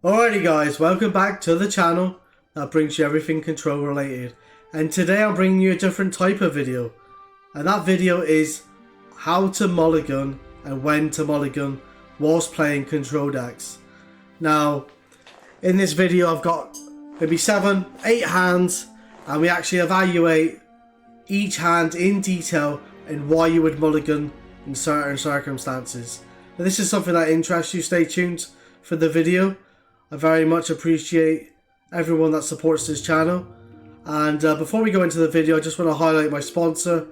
Alrighty guys, welcome back to the channel that brings you everything control related. And today I'm bringing you a different type of video. And that video is how to mulligan and when to mulligan whilst playing control decks. Now, in this video I've got maybe 7, 8 hands, and we actually evaluate each hand in detail and why you would mulligan in certain circumstances. If this is something that interests you, stay tuned for the video. I very much appreciate everyone that supports this channel. And before we go into the video, I just want to highlight my sponsor,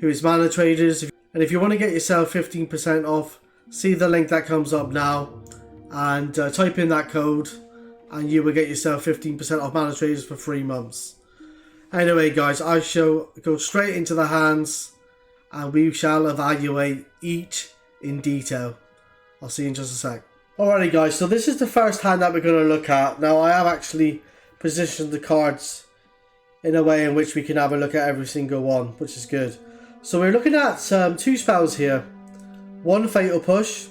who is Mana Traders. And if you want to get yourself 15% off, see the link that comes up now and type in that code and you will get yourself 15% off Mana Traders for 3 months. Anyway guys, I shall go straight into the hands and we shall evaluate each in detail. I'll see you in just a sec. Alrighty guys, so this is the first hand that we're going to look at. Now I have actually positioned the cards in a way in which we can have a look at every single one, which is good. So we're looking at 2 spells here. One Fatal Push,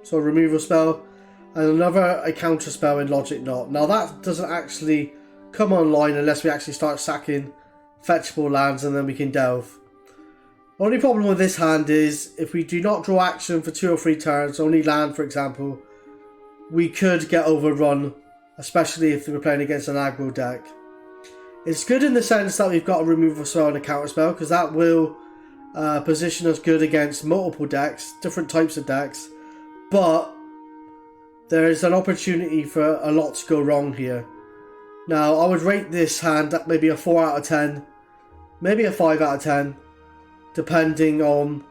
so a removal spell, and another a counter spell in Logic Knot. Now that doesn't actually come online unless we actually start sacking fetchable lands and then we can delve. Only problem with this hand is if we do not draw action for 2 or 3 turns, only land for example, we could get overrun, especially if we're playing against an aggro deck. It's good in the sense that we've got a removal spell and a counter spell, because that will position us good against multiple decks, different types of decks, but there is an opportunity for a lot to go wrong here. Now I would rate this hand at maybe a 4 out of 10, maybe a 5 out of 10, depending on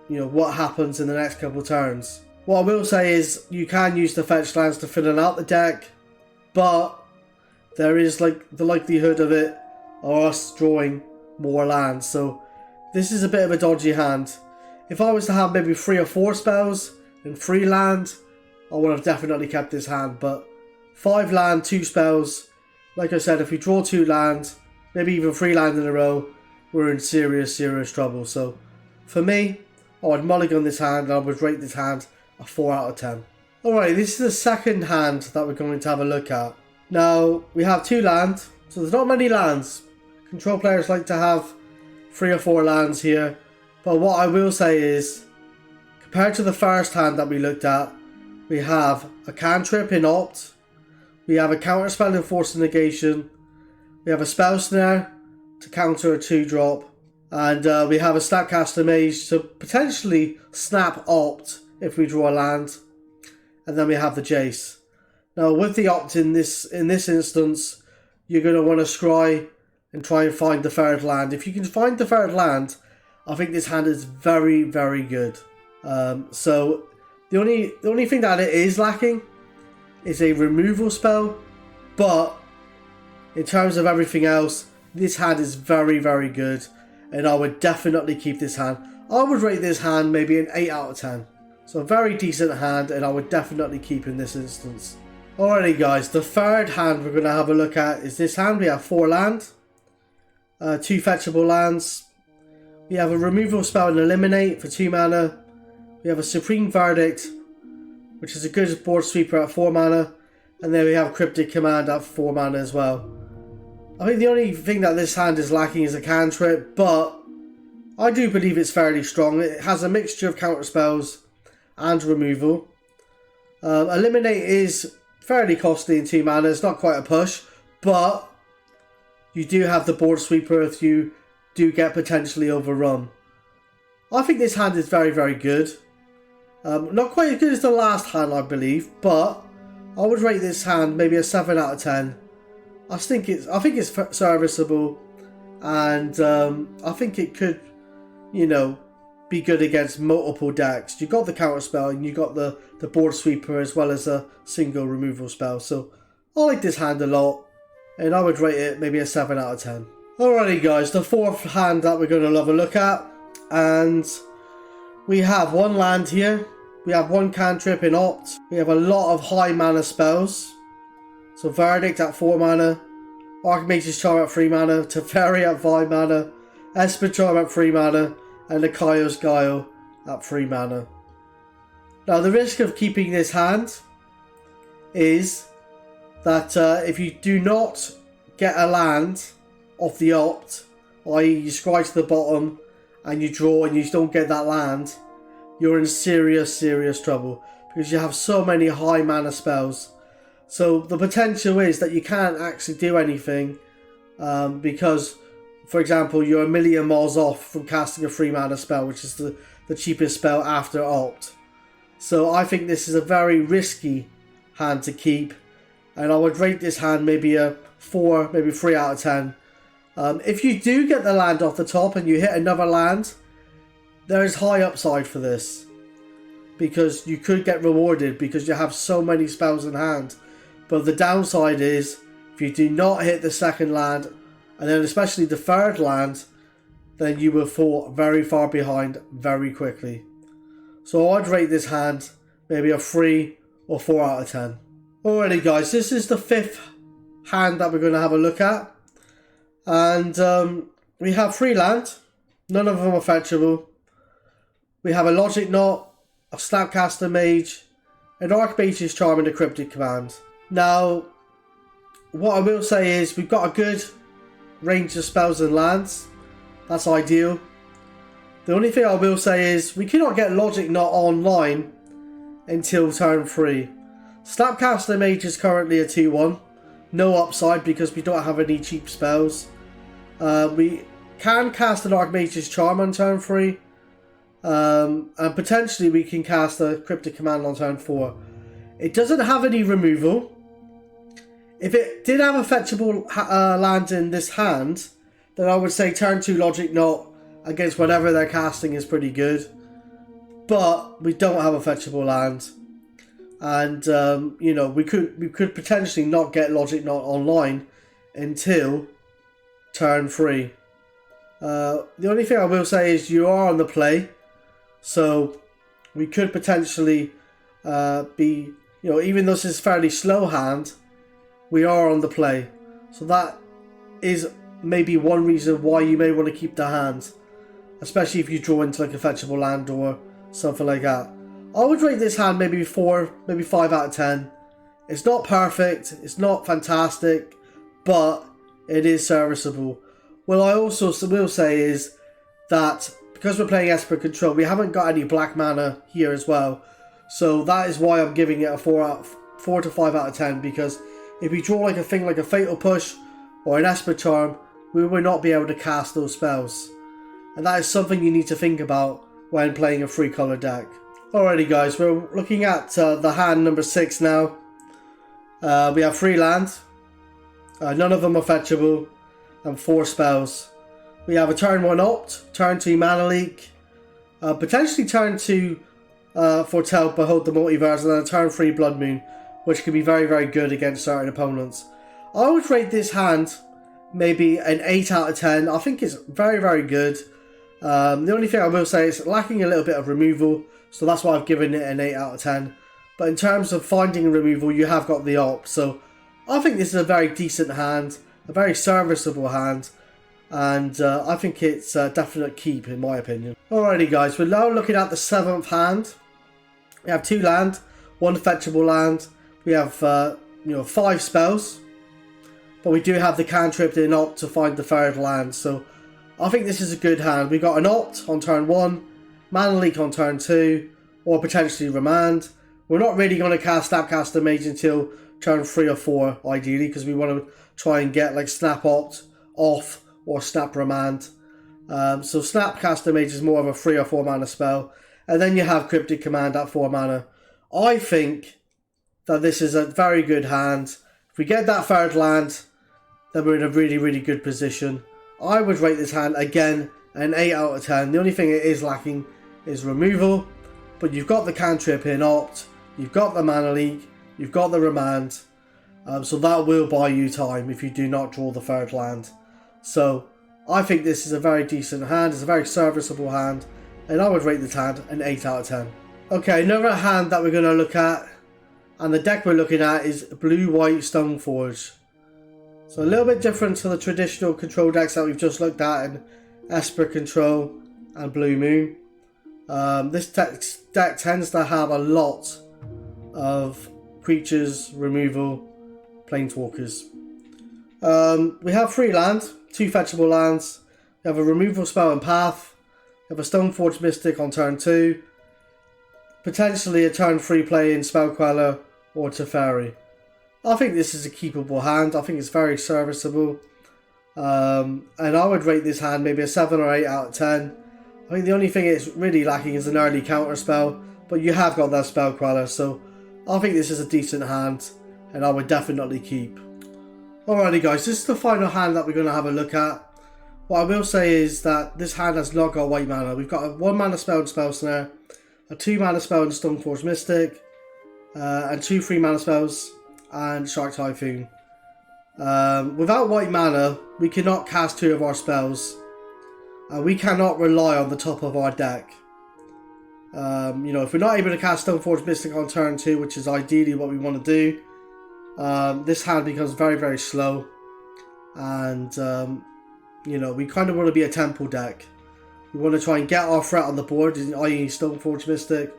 what happens in the next couple of turns. What I will say is you can use the fetch lands to fill out the deck, but there is the likelihood of us drawing more lands. So this is a bit of a dodgy hand. If I was to have maybe 3 or 4 spells and 3 land, I would have definitely kept this hand. But 5 land, 2 spells, like I said, if we draw 2 lands, maybe even 3 lands in a row, we're in serious trouble. So for me, I would mulligan this hand and I would rate this hand a 4 out of 10. Alright, this is the second hand that we're going to have a look at. Now, we have 2 lands, so there's not many lands. Control players like to have 3 or 4 lands here. But what I will say is, compared to the first hand that we looked at, we have a cantrip in Opt, we have a counter spell in Force Negation, we have a spell snare to counter a 2-drop, and we have a Statcaster Mage to potentially snap Opt if we draw a land, and then we have the Jace. Now with the Opt in this instance, you're going to want to scry and try and find the 3rd land. If you can find the 3rd land, I think this hand is very good. So the only thing that it is lacking is a removal spell, but in terms of everything else, this hand is very good, and I would definitely keep this hand. I would rate this hand maybe an 8 out of 10. So a very decent hand, and I would definitely keep in this instance. Alrighty guys, the 3rd hand we're going to have a look at is this hand. We have 4 land, 2 fetchable lands. We have a removal spell and eliminate for 2 mana. We have a Supreme Verdict, which is a good board sweeper at 4 mana. And then we have Cryptic Command at 4 mana as well. I think the only thing that this hand is lacking is a cantrip, but I do believe it's fairly strong. It has a mixture of counter spells and removal. Eliminate is fairly costly in 2 mana. It's not quite a push, but you do have the board sweeper if you do get potentially overrun. I think this hand is very good. Not quite as good as the last hand, I believe, but I would rate this hand maybe a 7 out of 10. I think it's serviceable, and I think it could, be good against multiple decks. You got the counter spell and you got the board sweeper as well as a single removal spell. So I like this hand a lot, and I would rate it maybe a 7 out of 10. Alrighty guys, the 4th hand that we're going to have a look at, and we have 1 land here. We have 1 cantrip in Opt. We have a lot of high mana spells. So Verdict at 4 mana, Archmage's Charm at 3 mana, Teferi at 5 mana, Esper Control at 3 mana, and Nikachu's Guile at 3 mana. Now the risk of keeping this hand is that if you do not get a land off the opt, i.e. you scry to the bottom and you draw and you don't get that land, you're in serious trouble because you have so many high mana spells. So the potential is that you can't actually do anything because, for example, you're a million miles off from casting a 3 mana spell, which is the cheapest spell after opt. So I think this is a very risky hand to keep, and I would rate this hand maybe a 4, maybe 3 out of 10. If you do get the land off the top and you hit another land, there is high upside for this, because you could get rewarded because you have so many spells in hand. But the downside is, if you do not hit the second land, and then especially the third land, then you will fall very far behind very quickly. So I'd rate this hand maybe a 3 or 4 out of 10. Alrighty guys, this is the 5th hand that we're going to have a look at. And we have 3 land, none of them are fetchable. We have a Logic Knot, a Snapcaster Mage, an Archmage's Charm and a Cryptic Command. Now, what I will say is we've got a good range of spells and lands. That's ideal. The only thing I will say is we cannot get Logic Knot online until turn 3. Snapcaster Mage is currently a 2-1. No upside because we don't have any cheap spells. We can cast an Archmage's Charm on turn 3. And potentially we can cast a Cryptic Command on turn 4. It doesn't have any removal. If it did have a fetchable land in this hand, then I would say turn 2 Logic Knot against whatever they're casting is pretty good. But we don't have a fetchable land. And, you know, we could potentially not get Logic Knot online until turn 3. The only thing I will say is you are on the play. So we could potentially be, you know, even though this is a fairly slow hand, we are on the play. So that is maybe one reason why you may want to keep the hand, especially if you draw into like a fetchable land or something like that. I would rate this hand maybe 4, maybe 5 out of 10. It's not perfect, it's not fantastic, but it is serviceable. What I also will say is that because we're playing Esper Control, we haven't got any black mana here as well. So that is why I'm giving it a 4 to 5 out of 10, because if we draw like a thing like a Fatal Push or an Esper Charm, we will not be able to cast those spells. And that is something you need to think about when playing a 3-color deck. Alrighty guys, we're looking at the hand number 6 now. We have 3 lands. None of them are fetchable. And 4 spells. We have a turn 1 Opt, turn 2 Mana Leak, potentially turn 2 Foretell, Behold the Multiverse, and then a turn 3 Blood Moon, which can be very good against certain opponents. I would rate this hand maybe an 8 out of 10. I think it's very good. The only thing I will say is lacking a little bit of removal, so that's why I've given it an 8 out of 10. But in terms of finding removal, you have got the Opt, so I think this is a very decent hand, a very serviceable hand, and I think it's a definite keep in my opinion. Alrighty guys, we're now looking at the 7th hand. We have 2 land, 1 fetchable land. We have 5 spells, but we do have the cantrip in Opt to find the 3rd land, so I think this is a good hand. We got an Opt on turn 1, Mana Leak on turn 2, or potentially Remand. We're not really going to cast Snapcaster Mage until turn 3 or 4 ideally, because we want to try and get like Snap Opt off or Snap Remand. So Snapcaster Mage is more of a 3 or 4 mana spell, and then you have Cryptic Command at 4 mana. I think that this is a very good hand. If we get that 3rd land, then we're in a really good position. I would rate this hand again an 8 out of 10. The only thing it is lacking is removal, but you've got the cantrip in Opt, you've got the Mana Leak, you've got the Remand, so that will buy you time if you do not draw the 3rd land. So I think this is a very decent hand, it's a very serviceable hand, and I would rate this hand an 8 out of 10. Okay, another hand that we're going to look at, and the deck we're looking at, is Blue-White Stoneforge. So a little bit different to the traditional control decks that we've just looked at in Esper Control and Blue Moon. This deck tends to have a lot of creatures, removal, planeswalkers. We have 3 land, 2 fetchable lands. We have a removal spell and path. We have a Stoneforge Mystic on turn 2. Potentially a turn 3 play in Spell Queller or Teferi. I think this is a keepable hand. I think it's very serviceable. And I would rate this hand maybe a 7 or 8 out of 10. I think the only thing it's really lacking is an early counter spell, but you have got that Spell Queller, so I think this is a decent hand, and I would definitely keep. Alrighty guys, this is the final hand that we're going to have a look at. What I will say is that this hand has not got white mana. We've got a 1 mana spell in Spell Snare, a 2 mana spell in Stoneforge Mystic, and 2 3 mana spells and Shark Typhoon. Without white mana, we cannot cast 2 of our spells. We cannot rely on the top of our deck. You know, if we're not able to cast Stoneforge Mystic on turn 2, which is ideally what we want to do, this hand becomes very, very slow. And, you know, we kind of want to be a temple deck. We want to try and get our threat on the board, i.e. Stoneforge Mystic,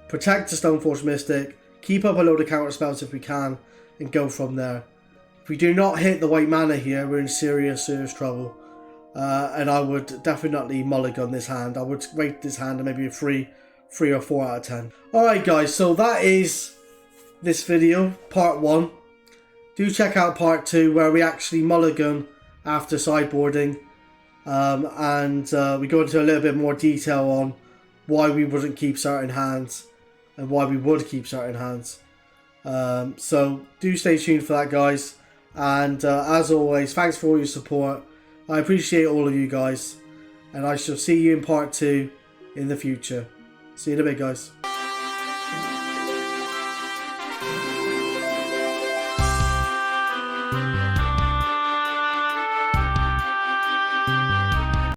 protect the Stoneforge Mystic, keep up a load of counter spells if we can, and go from there. If we do not hit the white mana here, we're in serious, serious trouble. And I would definitely mulligan this hand. I would rate this hand maybe a 3 or 4 out of 10. Alright guys, so that is this video, part 1. Do check out part 2 where we actually mulligan after sideboarding. And we go into a little bit more detail on why we wouldn't keep certain hands and why we would keep certain hands. So do stay tuned for that guys. And as always, thanks for all your support. I appreciate all of you guys. And I shall see you in part 2 in the future. See you in a bit guys.